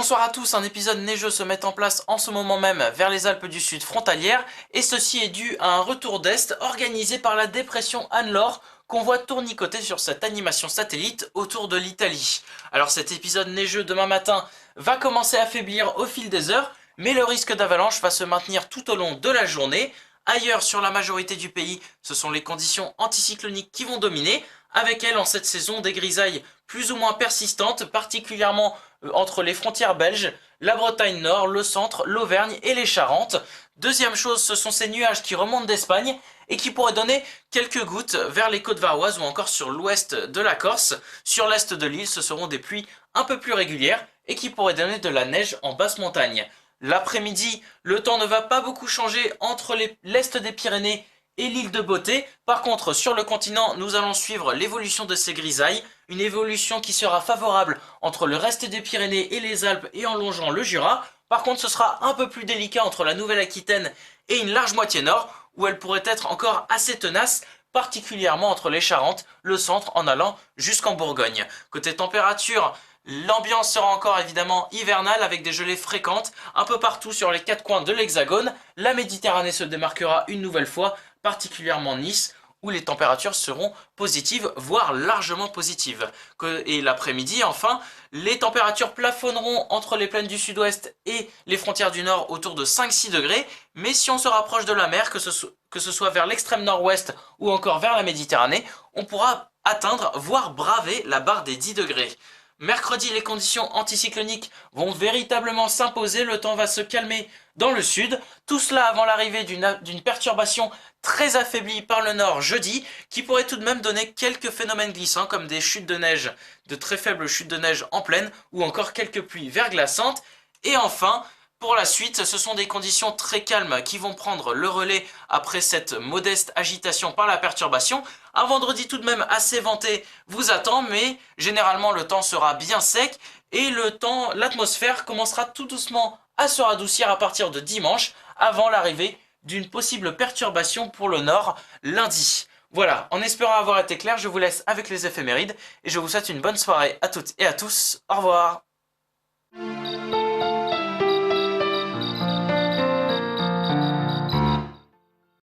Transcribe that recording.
Bonsoir à tous, un épisode neigeux se met en place en ce moment même vers les Alpes du Sud frontalières et ceci est dû à un retour d'Est organisé par la dépression Anne-Laure qu'on voit tournicoter sur cette animation satellite autour de l'Italie. Alors cet épisode neigeux demain matin va commencer à faiblir au fil des heures, mais le risque d'avalanche va se maintenir tout au long de la journée. Ailleurs sur la majorité du pays, ce sont les conditions anticycloniques qui vont dominer, avec elles en cette saison des grisailles plus ou moins persistantes, particulièrement entre les frontières belges, la Bretagne Nord, le centre, l'Auvergne et les Charentes. Deuxième chose, ce sont ces nuages qui remontent d'Espagne et qui pourraient donner quelques gouttes vers les côtes varoises ou encore sur l'ouest de la Corse. Sur l'est de l'île, ce seront des pluies un peu plus régulières et qui pourraient donner de la neige en basse montagne. L'après-midi, le temps ne va pas beaucoup changer entre l'est des Pyrénées et l'île de Beauté. Par contre, sur le continent, nous allons suivre l'évolution de ces grisailles, une évolution qui sera favorable entre le reste des Pyrénées et les Alpes et en longeant le Jura. Par contre, ce sera un peu plus délicat entre la Nouvelle-Aquitaine et une large moitié nord, où elle pourrait être encore assez tenace, particulièrement entre les Charentes, le centre en allant jusqu'en Bourgogne. Côté température, l'ambiance sera encore évidemment hivernale avec des gelées fréquentes un peu partout sur les quatre coins de l'Hexagone. La Méditerranée se démarquera une nouvelle fois, particulièrement Nice, où les températures seront positives, voire largement positives. Et l'après-midi, enfin, les températures plafonneront entre les plaines du sud-ouest et les frontières du nord autour de 5-6 degrés, mais si on se rapproche de la mer, que ce soit vers l'extrême nord-ouest ou encore vers la Méditerranée, on pourra atteindre, voire braver la barre des 10 degrés. Mercredi, les conditions anticycloniques vont véritablement s'imposer, le temps va se calmer dans le sud, tout cela avant l'arrivée d'une perturbation très affaiblie par le nord jeudi, qui pourrait tout de même donner quelques phénomènes glissants comme des chutes de neige, de très faibles chutes de neige en plaine, ou encore quelques pluies verglaçantes. Et enfin, pour la suite, ce sont des conditions très calmes qui vont prendre le relais après cette modeste agitation par la perturbation. Un vendredi tout de même assez venté vous attend, mais généralement le temps sera bien sec et l'atmosphère commencera tout doucement à se radoucir à partir de dimanche, avant l'arrivée d'une possible perturbation pour le nord lundi. Voilà, en espérant avoir été clair, je vous laisse avec les éphémérides et je vous souhaite une bonne soirée à toutes et à tous. Au revoir.